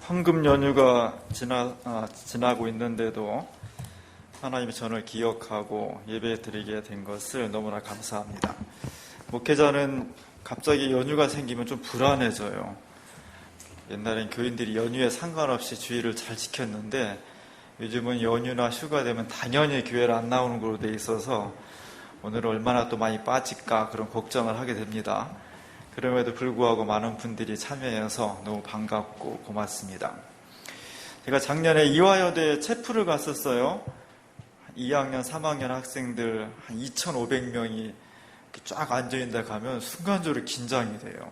황금 연휴가 지나고 있는데도 하나님이 저를 기억하고 예배 드리게 된 것을 너무나 감사합니다. 목회자는 갑자기 연휴가 생기면 좀 불안해져요. 옛날엔 교인들이 연휴에 상관없이 주일을 잘 지켰는데 요즘은 연휴나 휴가 되면 당연히 교회를 안 나오는 걸로 돼 있어서 오늘은 얼마나 또 많이 빠질까 그런 걱정을 하게 됩니다. 그럼에도 불구하고 많은 분들이 참여해서 너무 반갑고 고맙습니다. 제가 작년에 이화여대에 체프를 갔었어요. 2학년, 3학년 학생들 한 2,500명이 쫙 앉아있는데 가면 순간적으로 긴장이 돼요.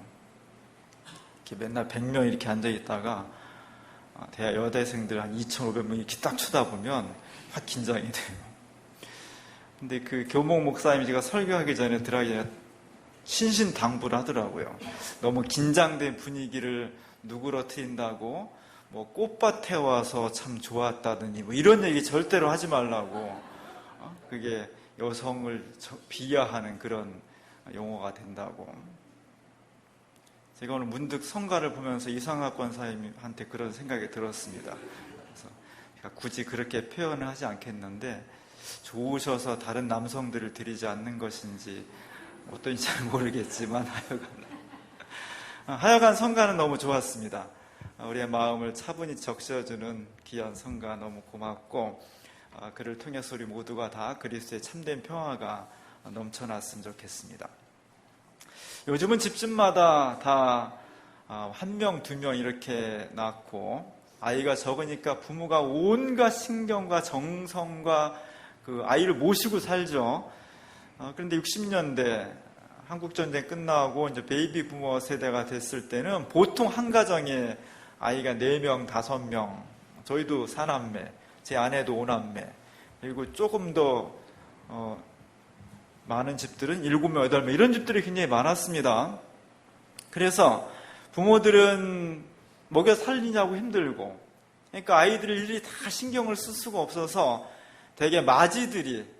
이렇게 맨날 100명 이렇게 앉아있다가 대학 여대생들 한 2,500명이 이렇게 딱 쳐다보면 확 긴장이 돼요. 근데 그 교목 목사님이 제가 설교하기 전에 들어가기 전에 신신당부를 하더라고요. 너무 긴장된 분위기를 누그러뜨린다고 뭐 꽃밭에 와서 참 좋았다더니 뭐 이런 얘기 절대로 하지 말라고. 그게 여성을 비하하는 그런 용어가 된다고. 제가 오늘 문득 성가를 보면서 이상학 권사님한테 그런 생각이 들었습니다. 그래서 제가 굳이 그렇게 표현을 하지 않겠는데 좋으셔서 다른 남성들을 드리지 않는 것인지 어떤지 잘 모르겠지만 하여간 성가는 너무 좋았습니다. 우리의 마음을 차분히 적셔주는 귀한 성가 너무 고맙고 그를 통해서 우리 모두가 다 그리스도의 참된 평화가 넘쳐났으면 좋겠습니다. 요즘은 집집마다 다 한 명, 두 명 이렇게 낳고 아이가 적으니까 부모가 온갖 신경과 정성과 그 아이를 모시고 살죠. 그런데 60년대 한국전쟁 끝나고 이제 베이비 부모 세대가 됐을 때는 보통 한 가정에 아이가 4명, 5명, 저희도 4남매, 제 아내도 5남매, 그리고 조금 더 많은 집들은 7명, 8명 이런 집들이 굉장히 많았습니다. 그래서 부모들은 먹여 살리냐고 힘들고, 그러니까 아이들을 일일이 다 신경을 쓸 수가 없어서 되게 마지들이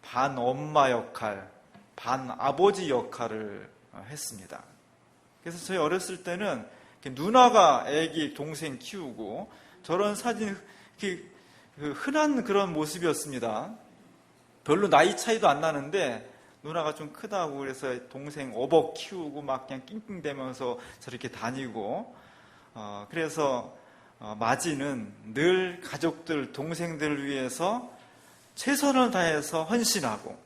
반 엄마 역할, 반 아버지 역할을 했습니다. 그래서 저희 어렸을 때는 누나가 애기 동생 키우고 저런 사진 흔한 그런 모습이었습니다. 별로 나이 차이도 안 나는데 누나가 좀 크다고 그래서 동생 어버 키우고 막 그냥 낑낑대면서 저렇게 다니고 그래서 마지는 늘 가족들, 동생들을 위해서 최선을 다해서 헌신하고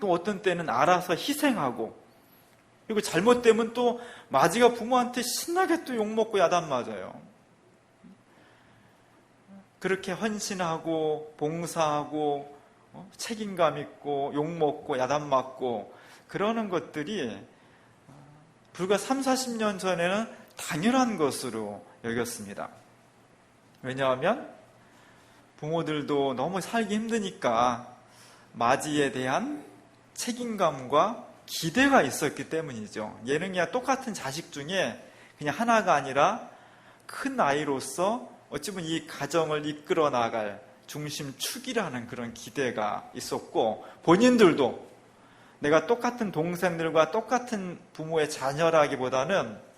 또 어떤 때는 알아서 희생하고 그리고 잘못되면 또 마지가 부모한테 신나게 또 욕먹고 야단 맞아요. 그렇게 헌신하고 봉사하고 책임감 있고 욕먹고 야단 맞고 그러는 것들이 불과 3, 40년 전에는 당연한 것으로 여겼습니다. 왜냐하면 부모들도 너무 살기 힘드니까 마지에 대한 책임감과 기대가 있었기 때문이죠. 예능이야 똑같은 자식 중에 그냥 하나가 아니라 큰 아이로서 어찌 보면 이 가정을 이끌어 나갈 중심축이라는 그런 기대가 있었고 본인들도 내가 똑같은 동생들과 똑같은 부모의 자녀라기보다는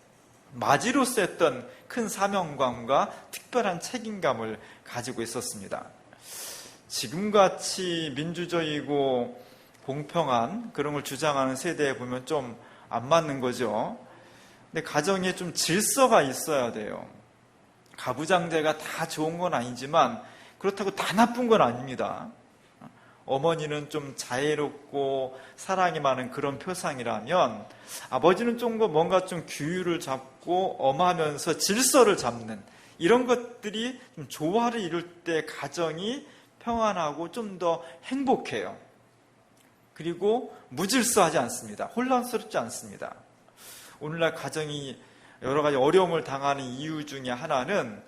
마지로서 했던 큰 사명감과 특별한 책임감을 가지고 있었습니다. 지금같이 민주적이고 공평한 그런 걸 주장하는 세대에 보면 좀 안 맞는 거죠. 근데 가정에 좀 질서가 있어야 돼요. 가부장제가 다 좋은 건 아니지만 그렇다고 다 나쁜 건 아닙니다. 어머니는 좀 자애롭고 사랑이 많은 그런 표상이라면 아버지는 좀 뭔가 좀 규율을 잡고 엄하면서 질서를 잡는 이런 것들이 좀 조화를 이룰 때 가정이 평안하고 좀 더 행복해요. 그리고 무질서하지 않습니다. 혼란스럽지 않습니다. 오늘날 가정이 여러 가지 어려움을 당하는 이유 중에 하나는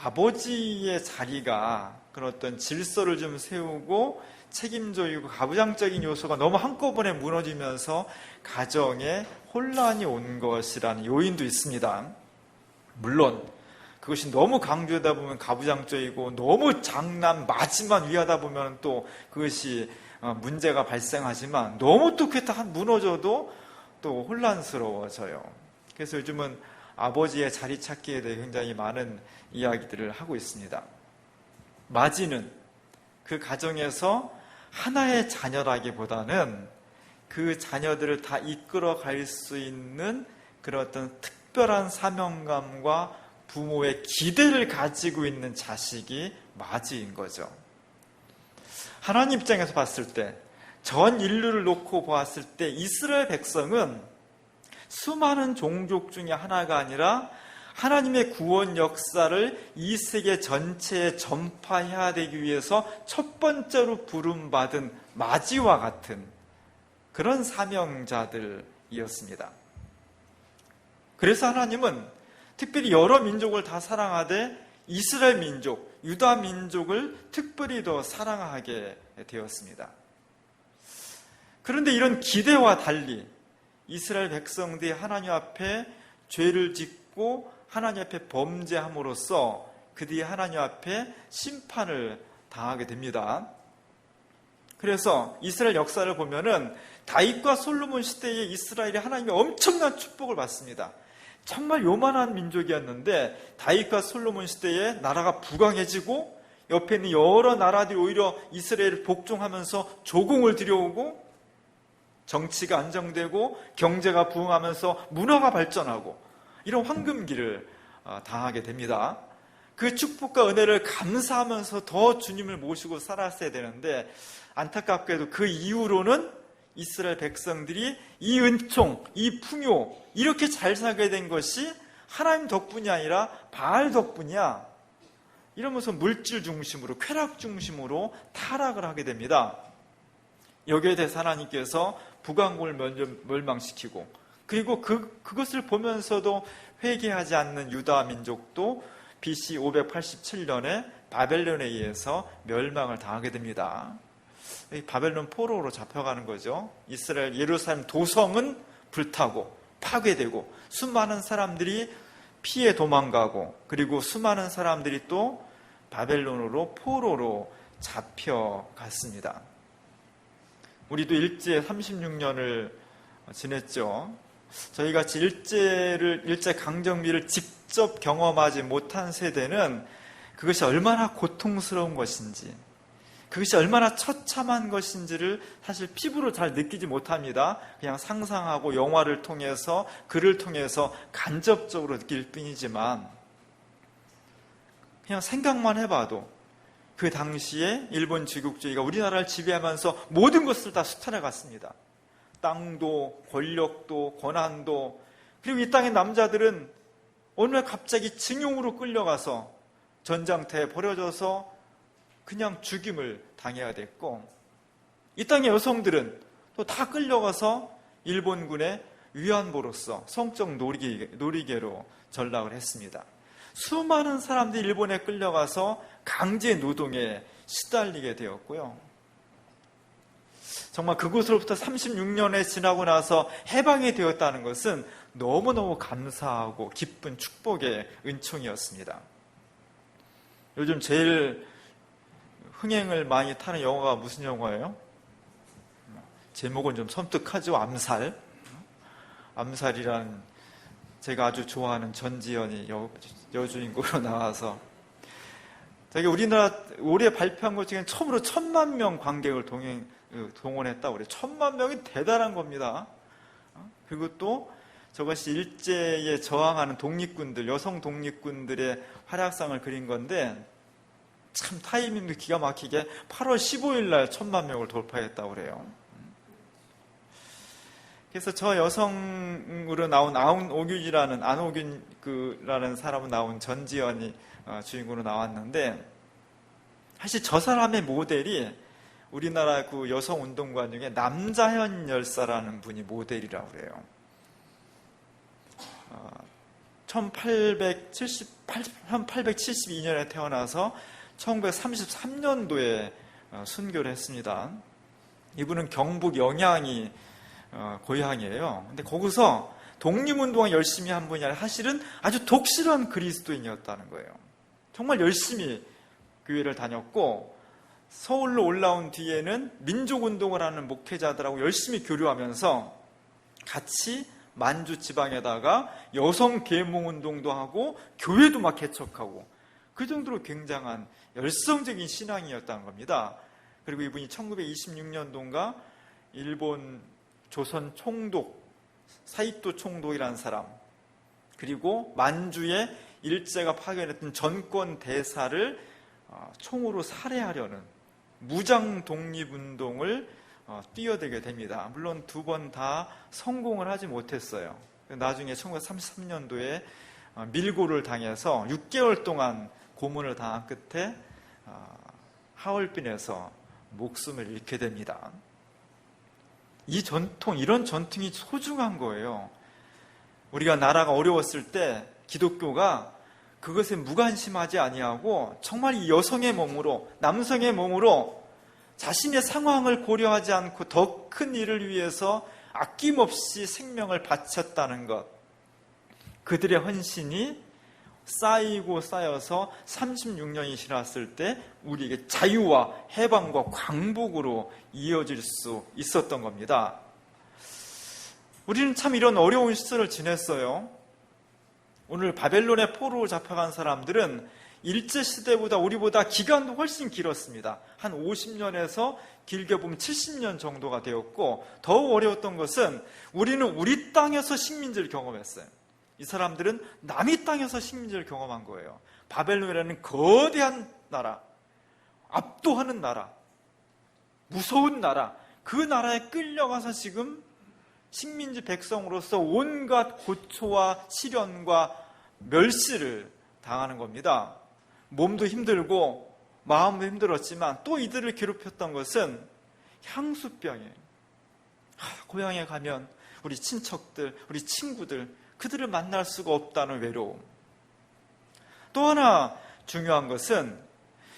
아버지의 자리가 그런 어떤 질서를 좀 세우고 책임적이고 가부장적인 요소가 너무 한꺼번에 무너지면서 가정에 혼란이 온 것이라는 요인도 있습니다. 물론 그것이 너무 강조하다 보면 가부장적이고 너무 장남 마지만 위하다 보면 또 그것이 문제가 발생하지만 너무 또 그게 다 무너져도 또 혼란스러워져요. 그래서 요즘은 아버지의 자리 찾기에 대해 굉장히 많은 이야기들을 하고 있습니다. 마지는 그 가정에서 하나의 자녀라기보다는 그 자녀들을 다 이끌어 갈 수 있는 그런 어떤 특별한 사명감과 부모의 기대를 가지고 있는 자식이 마지인 거죠. 하나님 입장에서 봤을 때, 전 인류를 놓고 보았을 때 이스라엘 백성은 수많은 종족 중에 하나가 아니라 하나님의 구원 역사를 이 세계 전체에 전파해야 되기 위해서 첫 번째로 부름받은 마지와 같은 그런 사명자들이었습니다. 그래서 하나님은 특별히 여러 민족을 다 사랑하되 이스라엘 민족, 유다 민족을 특별히 더 사랑하게 되었습니다. 그런데 이런 기대와 달리 이스라엘 백성들이 하나님 앞에 죄를 짓고 하나님 앞에 범죄함으로써 그들이 하나님 앞에 심판을 당하게 됩니다. 그래서 이스라엘 역사를 보면은 다윗과 솔로몬 시대에 이스라엘이 하나님의 엄청난 축복을 받습니다. 정말 요만한 민족이었는데 다윗과 솔로몬 시대에 나라가 부강해지고 옆에 있는 여러 나라들이 오히려 이스라엘을 복종하면서 조공을 들여오고 정치가 안정되고 경제가 부흥하면서 문화가 발전하고 이런 황금기를 당하게 됩니다. 그 축복과 은혜를 감사하면서 더 주님을 모시고 살았어야 되는데 안타깝게도 그 이후로는 이스라엘 백성들이 이 은총, 이 풍요 이렇게 잘 살게 된 것이 하나님 덕분이 아니라 바알 덕분이야. 이러면서 물질 중심으로 쾌락 중심으로 타락을 하게 됩니다. 여기에 대해서 하나님께서 북왕국을 먼저 멸망시키고 그리고 그것을 보면서도 회개하지 않는 유다 민족도 BC 587년에 바벨론에 의해서 멸망을 당하게 됩니다. 바벨론 포로로 잡혀가는 거죠. 이스라엘 예루살렘 도성은 불타고 파괴되고 수많은 사람들이 피해 도망가고 그리고 수많은 사람들이 또 바벨론으로 포로로 잡혀갔습니다. 우리도 일제 36년을 지냈죠. 저희같이 일제 강점기를 직접 경험하지 못한 세대는 그것이 얼마나 고통스러운 것인지 그것이 얼마나 처참한 것인지를 사실 피부로 잘 느끼지 못합니다. 그냥 상상하고 영화를 통해서 글을 통해서 간접적으로 느낄 뿐이지만 그냥 생각만 해봐도 그 당시에 일본 제국주의가 우리나라를 지배하면서 모든 것을 다 수탈해 갔습니다. 땅도 권력도 권한도 그리고 이 땅의 남자들은 어느 날 갑자기 징용으로 끌려가서 전장터에 버려져서 그냥 죽임을 당해야 됐고 이 땅의 여성들은 또 다 끌려가서 일본군의 위안부로서 성적 놀이개로 전락을 했습니다. 수많은 사람들이 일본에 끌려가서 강제 노동에 시달리게 되었고요. 정말 그곳으로부터 36년에 지나고 나서 해방이 되었다는 것은 너무너무 감사하고 기쁜 축복의 은총이었습니다. 요즘 제일 흥행을 많이 타는 영화가 무슨 영화예요? 제목은 좀 섬뜩하죠. 암살. 암살이란 제가 아주 좋아하는 전지현이 여주인공으로 나와서 되게 우리나라 올해 발표한 것 중에 처음으로 1000만 명 관객을 동원했다고 그래요. 1000만 명이 대단한 겁니다. 그리고 또 저것이 일제에 저항하는 독립군들, 여성 독립군들의 활약상을 그린 건데 참 타이밍도 기가 막히게 8월 15일 날 1000만 명을 돌파했다고 그래요. 그래서 저 여성으로 나온 안오균이라는 사람으로 나온 전지현이 주인공으로 나왔는데 사실 저 사람의 모델이 우리나라 그 여성 운동가 중에 남자현 열사라는 분이 모델이라고 그래요. 1872년에 태어나서 1933년도에 순교를 했습니다. 이분은 경북 영양이 고향이에요. 근데 거기서 독립운동을 열심히 한 분이 아니라 사실은 아주 독실한 그리스도인이었다는 거예요. 정말 열심히 교회를 다녔고 서울로 올라온 뒤에는 민족운동을 하는 목회자들하고 열심히 교류하면서 같이 만주 지방에다가 여성 계몽 운동도 하고 교회도 막 개척하고 그 정도로 굉장한 열성적인 신앙이었다는 겁니다. 그리고 이분이 1926년도인가 일본 조선 총독 사이토 총독이라는 사람, 그리고 만주에 일제가 파견했던 전권 대사를 총으로 살해하려는 무장 독립운동을 뛰어들게 됩니다. 물론 두 번 다 성공을 하지 못했어요. 나중에 1933년도에 밀고를 당해서 6개월 동안 고문을 당한 끝에 하얼빈에서 목숨을 잃게 됩니다. 이 전통, 이런 전통이 소중한 거예요. 우리가 나라가 어려웠을 때 기독교가 그것에 무관심하지 아니하고 정말 이 여성의 몸으로, 남성의 몸으로 자신의 상황을 고려하지 않고 더 큰 일을 위해서 아낌없이 생명을 바쳤다는 것, 그들의 헌신이 쌓이고 쌓여서 36년이 지났을 때 우리에게 자유와 해방과 광복으로 이어질 수 있었던 겁니다. 우리는 참 이런 어려운 시절을 지냈어요. 오늘 바벨론의 포로로 잡혀간 사람들은 일제시대보다 우리보다 기간도 훨씬 길었습니다. 한 50년에서 길게 보면 70년 정도가 되었고, 더욱 어려웠던 것은 우리는 우리 땅에서 식민지를 경험했어요. 이 사람들은 남의 땅에서 식민지를 경험한 거예요. 바벨론이라는 거대한 나라, 압도하는 나라, 무서운 나라, 그 나라에 끌려가서 지금 식민지 백성으로서 온갖 고초와 시련과 멸시를 당하는 겁니다. 몸도 힘들고 마음도 힘들었지만 또 이들을 괴롭혔던 것은 향수병이에요. 고향에 가면 우리 친척들, 우리 친구들, 그들을 만날 수가 없다는 외로움. 또 하나 중요한 것은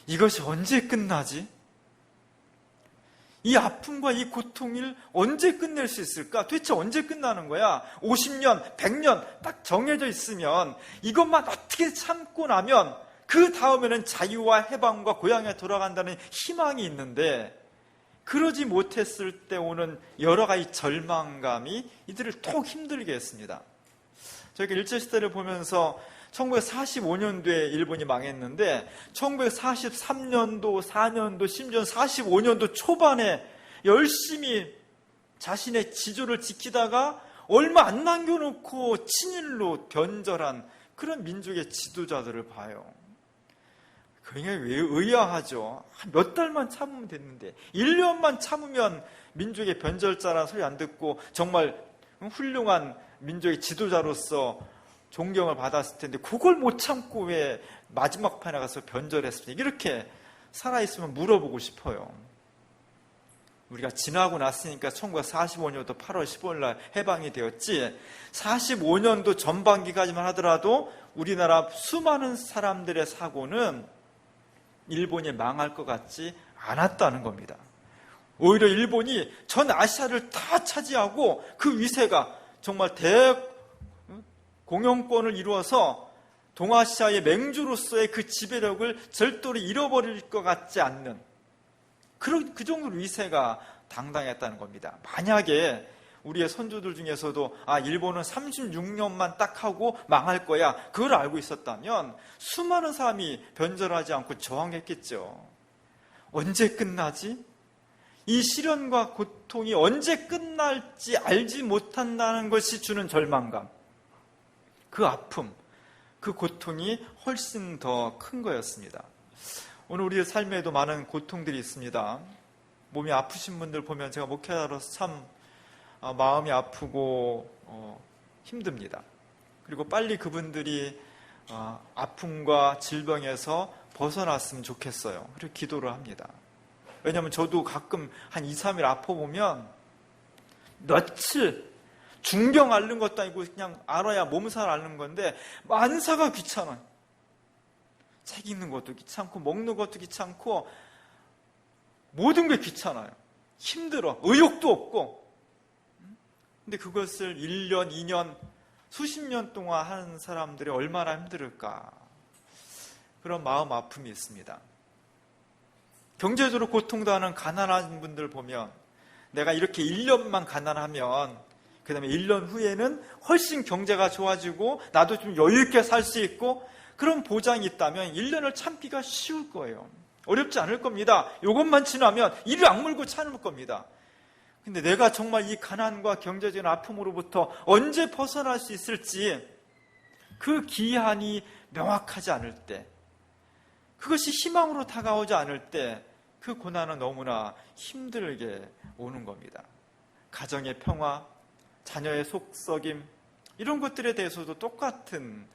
이것이 언제 끝나지? 이 아픔과 이 고통을 언제 끝낼 수 있을까? 도대체 언제 끝나는 거야? 50년, 100년 딱 정해져 있으면 이것만 어떻게 참고 나면 그 다음에는 자유와 해방과 고향에 돌아간다는 희망이 있는데, 그러지 못했을 때 오는 여러 가지 절망감이 이들을 톡 힘들게 했습니다. 저희가 일제시대를 보면서 1945년도에 일본이 망했는데 1943년도, 4년도, 심지어 45년도 초반에 열심히 자신의 지조를 지키다가 얼마 안 남겨놓고 친일로 변절한 그런 민족의 지도자들을 봐요. 굉장히 의아하죠. 몇 달만 참으면 됐는데 1년만 참으면 민족의 변절자라는 소리 안 듣고 정말 훌륭한 민족의 지도자로서 존경을 받았을 텐데 그걸 못 참고 왜 마지막 판에 가서 변절했습니까? 이렇게 살아있으면 물어보고 싶어요. 우리가 지나고 났으니까 1945년도 8월 15일 날 해방이 되었지, 45년도 전반기까지만 하더라도 우리나라 수많은 사람들의 사고는 일본이 망할 것 같지 않았다는 겁니다. 오히려 일본이 전 아시아를 다 차지하고 그 위세가 정말 대공영권을 이루어서 동아시아의 맹주로서의 그 지배력을 절대로 잃어버릴 것 같지 않는 그 정도로 위세가 당당했다는 겁니다. 만약에 우리의 선조들 중에서도 일본은 36년만 딱 하고 망할 거야, 그걸 알고 있었다면 수많은 사람이 변절하지 않고 저항했겠죠. 언제 끝나지? 이 시련과 고통이 언제 끝날지 알지 못한다는 것이 주는 절망감, 그 아픔, 그 고통이 훨씬 더 큰 거였습니다. 오늘 우리의 삶에도 많은 고통들이 있습니다. 몸이 아프신 분들 보면 제가 목회자로서 참 마음이 아프고 힘듭니다. 그리고 빨리 그분들이 아픔과 질병에서 벗어났으면 좋겠어요. 그리고 기도를 합니다. 왜냐하면 저도 가끔 한 2, 3일 아파보면 며칠 중병 앓는 것도 아니고 그냥 알아야 몸살 앓는 건데 만사가 귀찮아요. 책 읽는 것도 귀찮고 먹는 것도 귀찮고 모든 게 귀찮아요. 힘들어. 의욕도 없고. 근데 그것을 1년, 2년, 수십 년 동안 하는 사람들이 얼마나 힘들을까. 그런 마음 아픔이 있습니다. 경제적으로 고통당하는 가난한 분들 보면 내가 이렇게 1년만 가난하면 그 다음에 1년 후에는 훨씬 경제가 좋아지고 나도 좀 여유 있게 살 수 있고 그런 보장이 있다면 1년을 참기가 쉬울 거예요. 어렵지 않을 겁니다. 이것만 지나면 이를 악물고 참을 겁니다. 근데 내가 정말 이 가난과 경제적인 아픔으로부터 언제 벗어날 수 있을지 그 기한이 명확하지 않을 때, 그것이 희망으로 다가오지 않을 때 그 고난은 너무나 힘들게 오는 겁니다. 가정의 평화, 자녀의 속썩임, 이런 것들에 대해서도 똑같은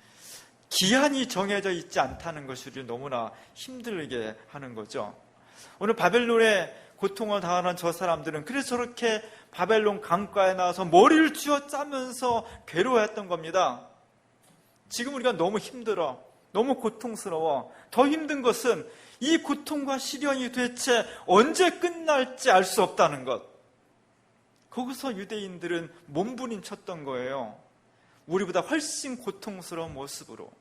기한이 정해져 있지 않다는 것이 우리를 너무나 힘들게 하는 거죠. 오늘 바벨론의 고통을 당하는 저 사람들은 그래서 저렇게 바벨론 강가에 나와서 머리를 쥐어 짜면서 괴로워했던 겁니다. 지금 우리가 너무 힘들어, 너무 고통스러워. 더 힘든 것은 이 고통과 시련이 도대체 언제 끝날지 알 수 없다는 것. 거기서 유대인들은 몸부림쳤던 거예요. 우리보다 훨씬 고통스러운 모습으로.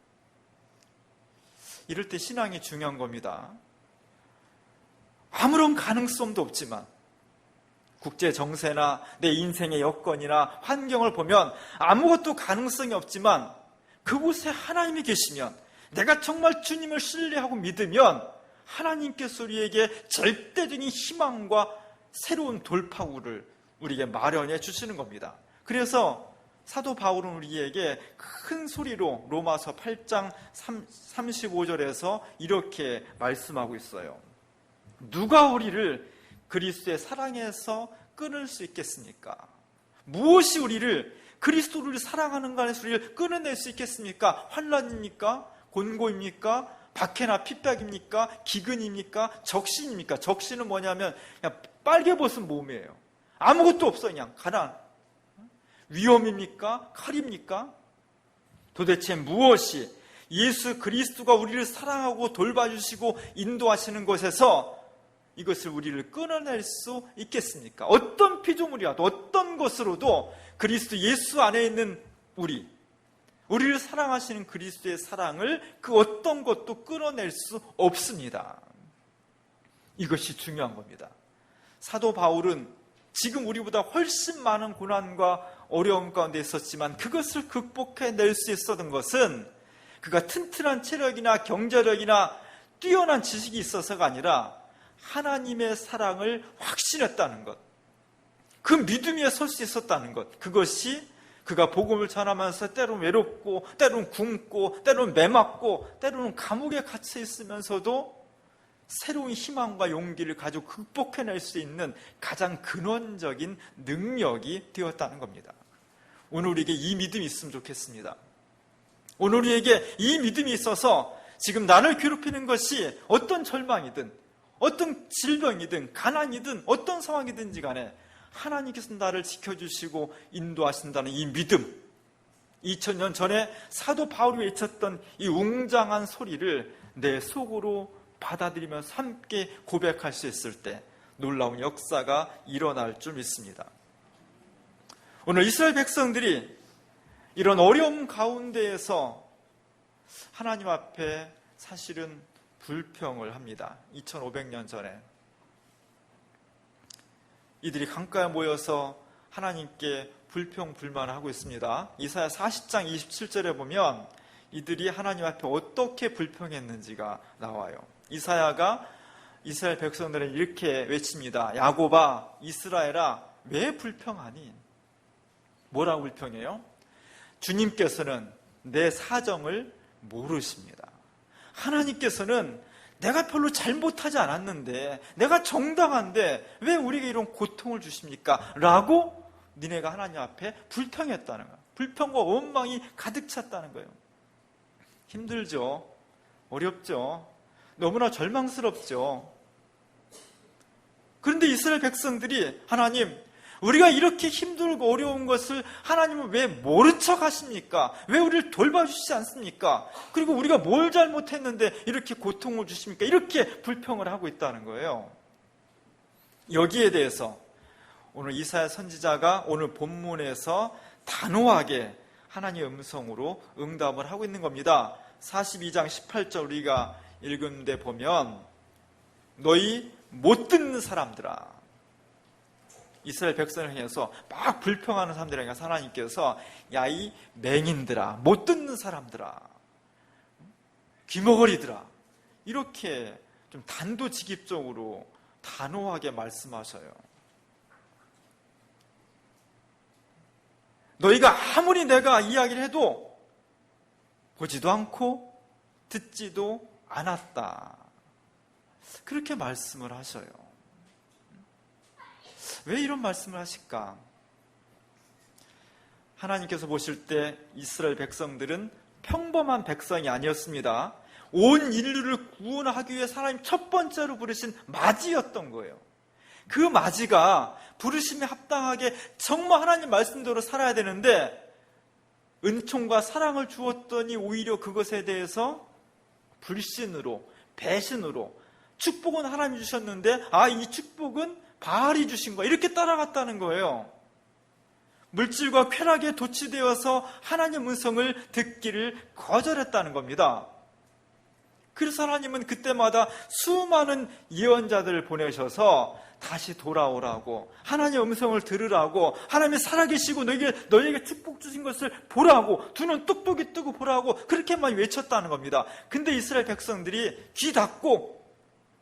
이럴 때 신앙이 중요한 겁니다. 아무런 가능성도 없지만 국제 정세나 내 인생의 여건이나 환경을 보면 아무것도 가능성이 없지만 그곳에 하나님이 계시면, 내가 정말 주님을 신뢰하고 믿으면 하나님께서 우리에게 절대적인 희망과 새로운 돌파구를 우리에게 마련해 주시는 겁니다. 그래서 사도 바울은 우리에게 큰 소리로 로마서 8장 35절에서 이렇게 말씀하고 있어요. 누가 우리를 그리스도의 사랑에서 끊을 수 있겠습니까? 무엇이 우리를, 그리스도를 사랑하는 간에서 우리를 끊어낼 수 있겠습니까? 환난입니까? 곤고입니까? 박해나 핍박입니까? 기근입니까? 적신입니까? 적신은 뭐냐면 그냥 빨개 벗은 몸이에요. 아무것도 없어. 그냥 가난. 위험입니까? 칼입니까? 도대체 무엇이 예수 그리스도가 우리를 사랑하고 돌봐주시고 인도하시는 것에서 이것을 우리를 끊어낼 수 있겠습니까? 어떤 피조물이라도, 어떤 것으로도 그리스도 예수 안에 있는 우리를 사랑하시는 그리스도의 사랑을 그 어떤 것도 끊어낼 수 없습니다. 이것이 중요한 겁니다. 사도 바울은 지금 우리보다 훨씬 많은 고난과 어려움 가운데 있었지만 그것을 극복해낼 수 있었던 것은 그가 튼튼한 체력이나 경제력이나 뛰어난 지식이 있어서가 아니라 하나님의 사랑을 확신했다는 것, 그 믿음 위에 설 수 있었다는 것, 그것이 그가 복음을 전하면서 때로는 외롭고 때로는 굶고 때로는 매맞고 때로는 감옥에 갇혀 있으면서도 새로운 희망과 용기를 가지고 극복해낼 수 있는 가장 근원적인 능력이 되었다는 겁니다. 오늘 우리에게 이 믿음이 있으면 좋겠습니다. 오늘 우리에게 이 믿음이 있어서 지금 나를 괴롭히는 것이 어떤 절망이든 어떤 질병이든 가난이든 어떤 상황이든지 간에 하나님께서 나를 지켜주시고 인도하신다는 이 믿음, 2000년 전에 사도 바울이 외쳤던 이 웅장한 소리를 내 속으로 받아들이면서 함께 고백할 수 있을 때 놀라운 역사가 일어날 줄 믿습니다. 오늘 이스라엘 백성들이 이런 어려움 가운데에서 하나님 앞에 사실은 불평을 합니다. 2500년 전에 이들이 강가에 모여서 하나님께 불평불만하고 있습니다. 이사야 40장 27절에 보면 이들이 하나님 앞에 어떻게 불평했는지가 나와요. 이사야가 이스라엘 백성들은 이렇게 외칩니다. 야곱아, 이스라엘아, 왜 불평하니? 뭐라고 불평해요? 주님께서는 내 사정을 모르십니다. 하나님께서는 내가 별로 잘못하지 않았는데, 내가 정당한데 왜 우리에게 이런 고통을 주십니까? 라고 니네가 하나님 앞에 불평했다는 거예요. 불평과 원망이 가득 찼다는 거예요. 힘들죠. 어렵죠. 너무나 절망스럽죠. 그런데 이스라엘 백성들이 하나님, 우리가 이렇게 힘들고 어려운 것을 하나님은 왜 모른 척 하십니까? 왜 우리를 돌봐주시지 않습니까? 그리고 우리가 뭘 잘못했는데 이렇게 고통을 주십니까? 이렇게 불평을 하고 있다는 거예요. 여기에 대해서 오늘 이사야 선지자가 오늘 본문에서 단호하게 하나님의 음성으로 응답을 하고 있는 겁니다. 42장 18절 우리가 읽은 데 보면 너희 못 듣는 사람들아, 이스라엘 백성을 향해서 막 불평하는 사람들에게 하나님께서 야, 이 맹인들아, 못 듣는 사람들아, 귀머거리들아, 이렇게 좀 단도직입적으로 단호하게 말씀하셔요. 너희가 아무리 내가 이야기를 해도 보지도 않고 듣지도 않았다. 그렇게 말씀을 하셔요. 왜 이런 말씀을 하실까? 하나님께서 보실 때 이스라엘 백성들은 평범한 백성이 아니었습니다. 온 인류를 구원하기 위해 하나님 첫 번째로 부르신 마지였던 거예요. 그 마지가 부르심에 합당하게 정말 하나님 말씀대로 살아야 되는데 은총과 사랑을 주었더니 오히려 그것에 대해서 불신으로, 배신으로, 축복은 하나님이 주셨는데 이 축복은 바알이 주신 거야, 이렇게 따라갔다는 거예요. 물질과 쾌락에 도취되어서 하나님의 음성을 듣기를 거절했다는 겁니다. 그래서 하나님은 그때마다 수많은 예언자들을 보내셔서 다시 돌아오라고, 하나님의 음성을 들으라고, 하나님이 살아계시고 너희에게 축복 주신 것을 보라고, 두 눈 똑똑히 뜨고 보라고 그렇게만 외쳤다는 겁니다. 근데 이스라엘 백성들이 귀 닫고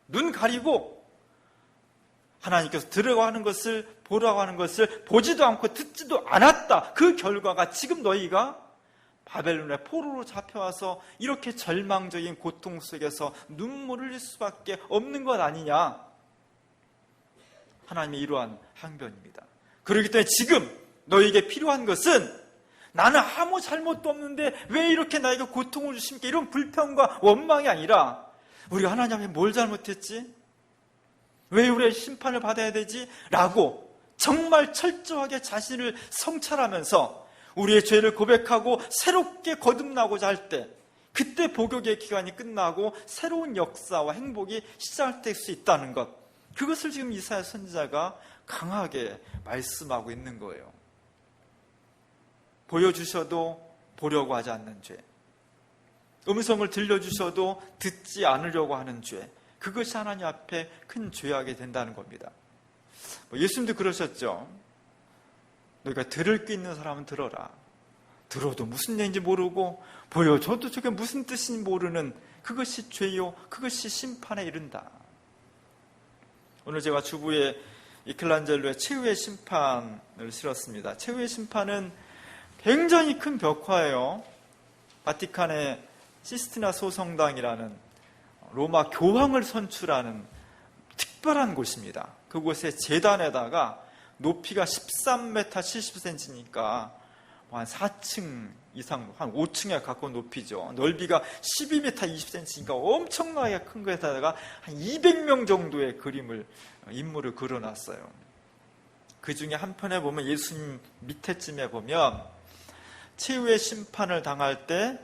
눈 가리고 하나님께서 들으라고 하는 것을, 보라고 하는 것을 보지도 않고 듣지도 않았다. 그 결과가 지금 너희가 바벨론의 포로로 잡혀와서 이렇게 절망적인 고통 속에서 눈물을 흘릴 수밖에 없는 것 아니냐. 하나님의 이러한 항변입니다. 그렇기 때문에 지금 너희에게 필요한 것은 나는 아무 잘못도 없는데 왜 이렇게 나에게 고통을 주십니까? 이런 불평과 원망이 아니라 우리가 하나님 앞에 뭘 잘못했지? 왜 우리의 심판을 받아야 되지? 라고 정말 철저하게 자신을 성찰하면서 우리의 죄를 고백하고 새롭게 거듭나고자 할 때, 그때 복역의 기간이 끝나고 새로운 역사와 행복이 시작될 수 있다는 것, 그것을 지금 이사야 선지자가 강하게 말씀하고 있는 거예요. 보여주셔도 보려고 하지 않는 죄, 음성을 들려주셔도 듣지 않으려고 하는 죄, 그것이 하나님 앞에 큰 죄악이 된다는 겁니다. 예수님도 그러셨죠. 너희가 들을 게 있는 사람은 들어라. 들어도 무슨 얘기인지 모르고 보여줘도 저게 무슨 뜻인지 모르는 그것이 죄요, 그것이 심판에 이른다. 오늘 제가 주부에 미켈란젤로의 최후의 심판을 실었습니다. 최후의 심판은 굉장히 큰 벽화예요. 바티칸의 시스티나 소성당이라는 로마 교황을 선출하는 특별한 곳입니다. 그곳의 제단에다가 높이가 13m 70cm니까 한 4층 이상, 한 5층에 가까운 높이죠. 넓이가 12m 20cm니까 엄청나게 큰 것에다가 한 200명 정도의 인물을 그려놨어요. 그 중에 한편에 보면 예수님 밑에쯤에 보면 최후의 심판을 당할 때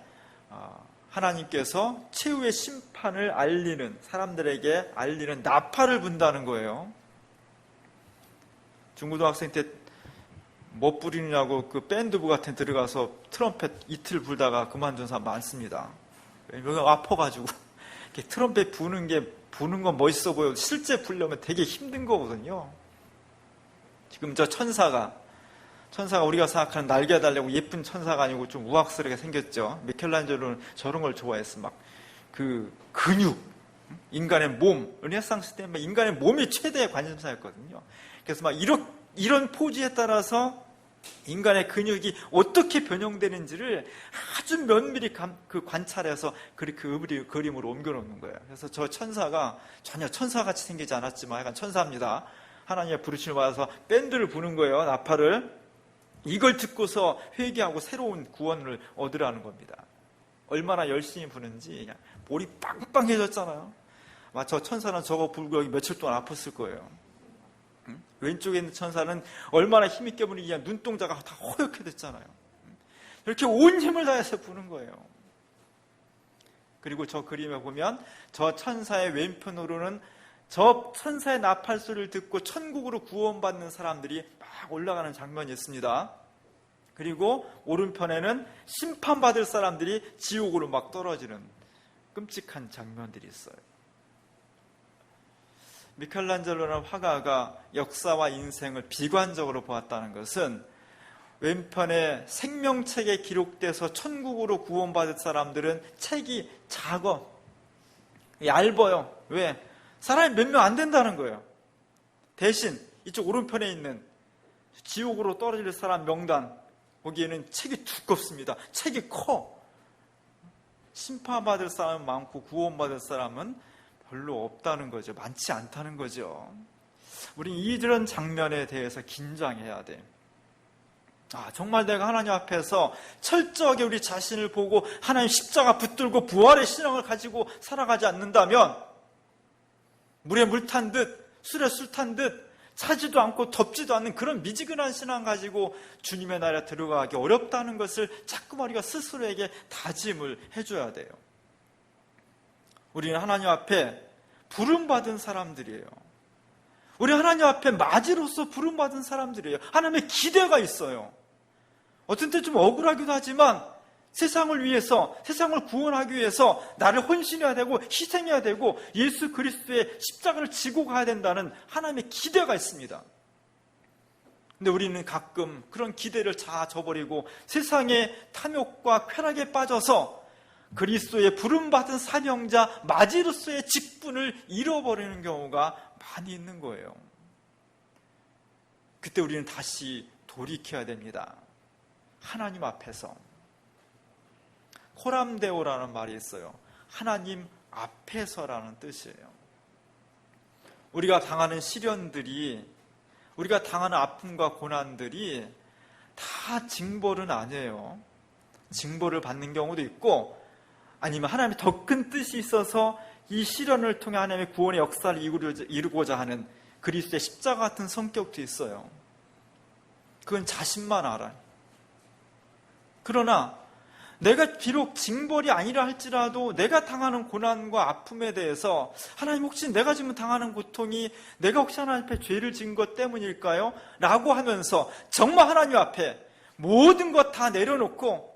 하나님께서 최후의 심판을 알리는, 사람들에게 알리는 나팔을 분다는 거예요. 중고등학생 때 못 부리느냐고 그 밴드부 같은 데 들어가서 트럼펫 이틀 불다가 그만둔 사람 많습니다. 왜냐면 아파가지고 트럼펫 부는 건 멋있어 보여도 실제 불려면 되게 힘든 거거든요. 지금 저 천사가 우리가 생각하는 날개 달려고 예쁜 천사가 아니고 좀 우악스럽게 생겼죠. 미켈란젤로는 저런 걸 좋아했어. 막 그 근육, 인간의 몸, 르네상스 때 인간의 몸이 최대의 관심사였거든요. 그래서 막 이런 포즈에 따라서 인간의 근육이 어떻게 변형되는지를 아주 면밀히 관찰해서 그렇게 그림으로 옮겨놓는 거예요. 그래서 저 천사가 전혀 천사같이 생기지 않았지만 약간 천사입니다. 하나님의 부르심을 받아서 밴드를 부는 거예요, 나팔을. 이걸 듣고서 회개하고 새로운 구원을 얻으라는 겁니다. 얼마나 열심히 부는지 그냥 볼이 빵빵해졌잖아요. 저 천사는 저거 불고 여기 며칠 동안 아팠을 거예요. 왼쪽에 있는 천사는 얼마나 힘있게 부는지 그냥 눈동자가 다 허옇게 됐잖아요. 이렇게 온 힘을 다해서 부는 거예요. 그리고 저 그림에 보면 저 천사의 왼편으로는 저 천사의 나팔 소리를 듣고 천국으로 구원받는 사람들이 막 올라가는 장면이 있습니다. 그리고 오른편에는 심판받을 사람들이 지옥으로 막 떨어지는 끔찍한 장면들이 있어요. 미켈란젤로라는 화가가 역사와 인생을 비관적으로 보았다는 것은 왼편에 생명책에 기록돼서 천국으로 구원받을 사람들은 책이 작아, 얇아요. 왜? 사람이 몇 명 안 된다는 거예요. 대신 이쪽 오른편에 있는 지옥으로 떨어질 사람 명단, 거기에는 책이 두껍습니다. 책이 커. 심판받을 사람은 많고 구원받을 사람은 별로 없다는 거죠. 많지 않다는 거죠. 우리 이런 장면에 대해서 긴장해야 돼. 정말 내가 하나님 앞에서 철저하게 우리 자신을 보고 하나님 십자가 붙들고 부활의 신앙을 가지고 살아가지 않는다면 물에 물 탄 듯, 술에 술 탄 듯 차지도 않고 덥지도 않는 그런 미지근한 신앙 가지고 주님의 나라에 들어가기 어렵다는 것을 자꾸 우리가 스스로에게 다짐을 해줘야 돼요. 우리는 하나님 앞에 부름받은 사람들이에요. 우리 하나님 앞에 맞이로서 부름받은 사람들이에요. 하나님의 기대가 있어요. 어떤 때 좀 억울하기도 하지만 세상을 위해서, 세상을 구원하기 위해서 나를 헌신해야 되고 희생해야 되고 예수 그리스도의 십자가를 지고 가야 된다는 하나님의 기대가 있습니다. 근데 우리는 가끔 그런 기대를 다 저버리고 세상의 탐욕과 쾌락에 빠져서 그리스도의 부름받은 사명자 마지로서의 직분을 잃어버리는 경우가 많이 있는 거예요. 그때 우리는 다시 돌이켜야 됩니다. 하나님 앞에서. 코람데오라는 말이 있어요. 하나님 앞에서라는 뜻이에요. 우리가 당하는 시련들이, 우리가 당하는 아픔과 고난들이 다 징벌은 아니에요. 징벌을 받는 경우도 있고, 아니면 하나님의 더 큰 뜻이 있어서 이 시련을 통해 하나님의 구원의 역사를 이루고자 하는 그리스도의 십자가 같은 성격도 있어요. 그건 자신만 알아요. 그러나 내가 비록 징벌이 아니라 할지라도 내가 당하는 고난과 아픔에 대해서 하나님 혹시 내가 지금 당하는 고통이 내가 혹시 하나님 앞에 죄를 지은 것 때문일까요? 라고 하면서 정말 하나님 앞에 모든 것 다 내려놓고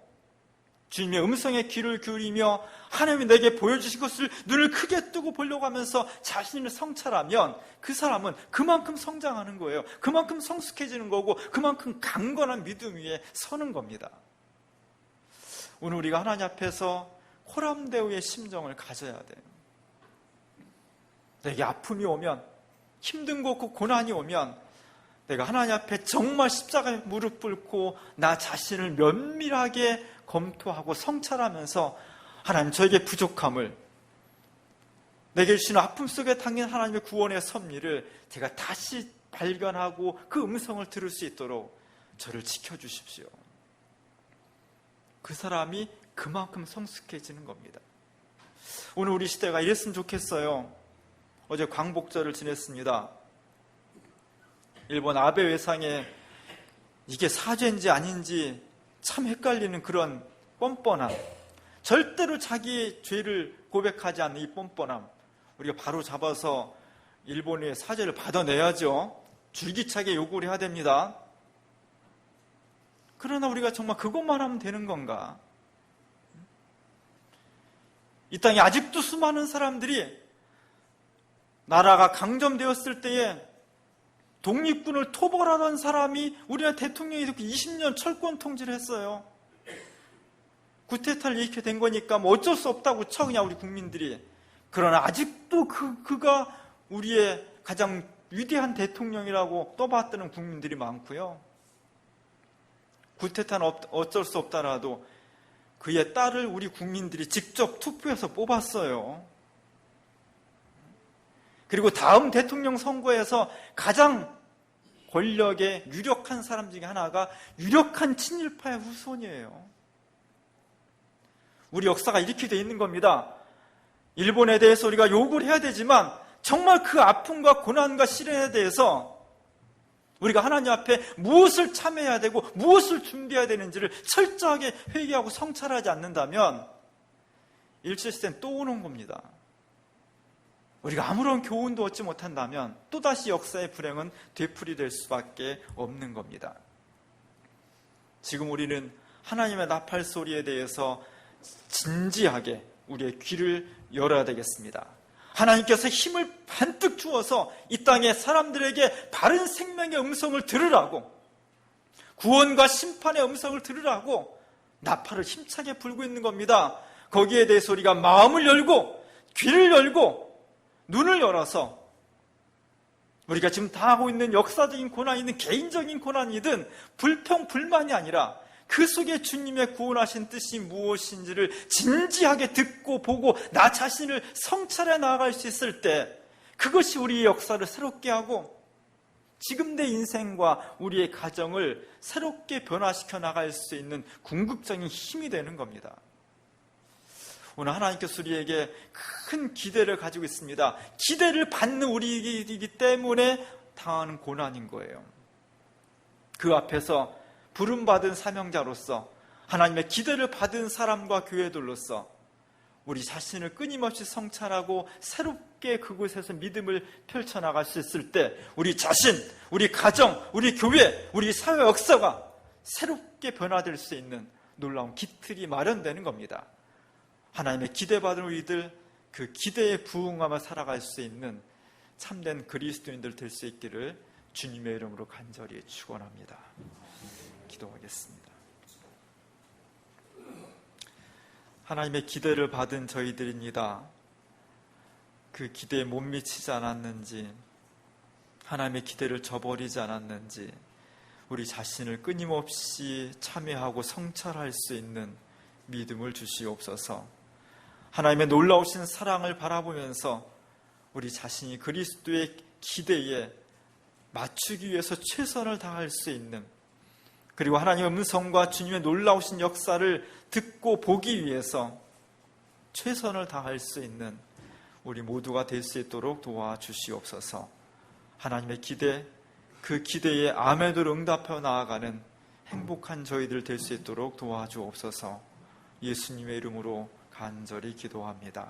주님의 음성에 귀를 기울이며 하나님이 내게 보여주신 것을 눈을 크게 뜨고 보려고 하면서 자신을 성찰하면 그 사람은 그만큼 성장하는 거예요. 그만큼 성숙해지는 거고 그만큼 강건한 믿음 위에 서는 겁니다. 오늘 우리가 하나님 앞에서 코람데오의 심정을 가져야 돼요. 내게 아픔이 오면, 힘든 거 없고 고난이 오면 내가 하나님 앞에 정말 십자가에 무릎 꿇고 나 자신을 면밀하게 검토하고 성찰하면서 하나님 저에게 부족함을, 내게 주시는 아픔 속에 담긴 하나님의 구원의 섭리를 제가 다시 발견하고 그 음성을 들을 수 있도록 저를 지켜주십시오. 그 사람이 그만큼 성숙해지는 겁니다. 오늘 우리 시대가 이랬으면 좋겠어요. 어제 광복절을 지냈습니다. 일본 아베 외상에 이게 사죄인지 아닌지 참 헷갈리는 그런 뻔뻔함, 절대로 자기의 죄를 고백하지 않는 이 뻔뻔함, 우리가 바로 잡아서 일본의 사죄를 받아내야죠. 줄기차게 요구를 해야 됩니다. 그러나 우리가 정말 그것만 하면 되는 건가? 이 땅에 아직도 수많은 사람들이 나라가 강점되었을 때에 독립군을 토벌하던 사람이 우리나라 대통령이 이렇게 20년 철권 통치를 했어요. 구테타를 일으키게 된 거니까 뭐 어쩔 수 없다고 쳐 그냥 우리 국민들이. 그러나 아직도 그가 우리의 가장 위대한 대통령이라고 떠받드는 국민들이 많고요. 구테타는 어쩔 수 없다라도 그의 딸을 우리 국민들이 직접 투표해서 뽑았어요. 그리고 다음 대통령 선거에서 가장 권력에 유력한 사람 중에 하나가 유력한 친일파의 후손이에요. 우리 역사가 이렇게 돼 있는 겁니다. 일본에 대해서 우리가 욕을 해야 되지만 정말 그 아픔과 고난과 시련에 대해서 우리가 하나님 앞에 무엇을 참여해야 되고 무엇을 준비해야 되는지를 철저하게 회개하고 성찰하지 않는다면 일제시대는 또 오는 겁니다. 우리가 아무런 교훈도 얻지 못한다면 또다시 역사의 불행은 되풀이될 수밖에 없는 겁니다. 지금 우리는 하나님의 나팔 소리에 대해서 진지하게 우리의 귀를 열어야 되겠습니다. 하나님께서 힘을 반뜩 주어서 이 땅에 사람들에게 바른 생명의 음성을 들으라고, 구원과 심판의 음성을 들으라고 나팔을 힘차게 불고 있는 겁니다. 거기에 대해서 우리가 마음을 열고 귀를 열고 눈을 열어서 우리가 지금 당하고 있는 역사적인 고난이든 개인적인 고난이든 불평, 불만이 아니라 그 속에 주님의 구원하신 뜻이 무엇인지를 진지하게 듣고 보고 나 자신을 성찰해 나아갈 수 있을 때 그것이 우리의 역사를 새롭게 하고 지금 내 인생과 우리의 가정을 새롭게 변화시켜 나갈 수 있는 궁극적인 힘이 되는 겁니다. 오늘 하나님께서 우리에게 큰 기대를 가지고 있습니다. 기대를 받는 우리이기 때문에 당하는 고난인 거예요. 그 앞에서 부름받은 사명자로서 하나님의 기대를 받은 사람과 교회들로서 우리 자신을 끊임없이 성찰하고 새롭게 그곳에서 믿음을 펼쳐나갈 수 있을 때 우리 자신, 우리 가정, 우리 교회, 우리 사회 역사가 새롭게 변화될 수 있는 놀라운 기틀이 마련되는 겁니다. 하나님의 기대받은 우리들, 그 기대에 부응하며 살아갈 수 있는 참된 그리스도인들 될 수 있기를 주님의 이름으로 간절히 축원합니다. 기도하겠습니다. 하나님의 기대를 받은 저희들입니다. 그 기대에 못 미치지 않았는지, 하나님의 기대를 저버리지 않았는지 우리 자신을 끊임없이 참여하고 성찰할 수 있는 믿음을 주시옵소서. 하나님의 놀라우신 사랑을 바라보면서 우리 자신이 그리스도의 기대에 맞추기 위해서 최선을 다할 수 있는, 그리고 하나님의 음성과 주님의 놀라우신 역사를 듣고 보기 위해서 최선을 다할 수 있는 우리 모두가 될 수 있도록 도와주시옵소서. 하나님의 기대, 그 기대에 아멘으로 응답하여 나아가는 행복한 저희들 될 수 있도록 도와주옵소서. 예수님의 이름으로 간절히 기도합니다.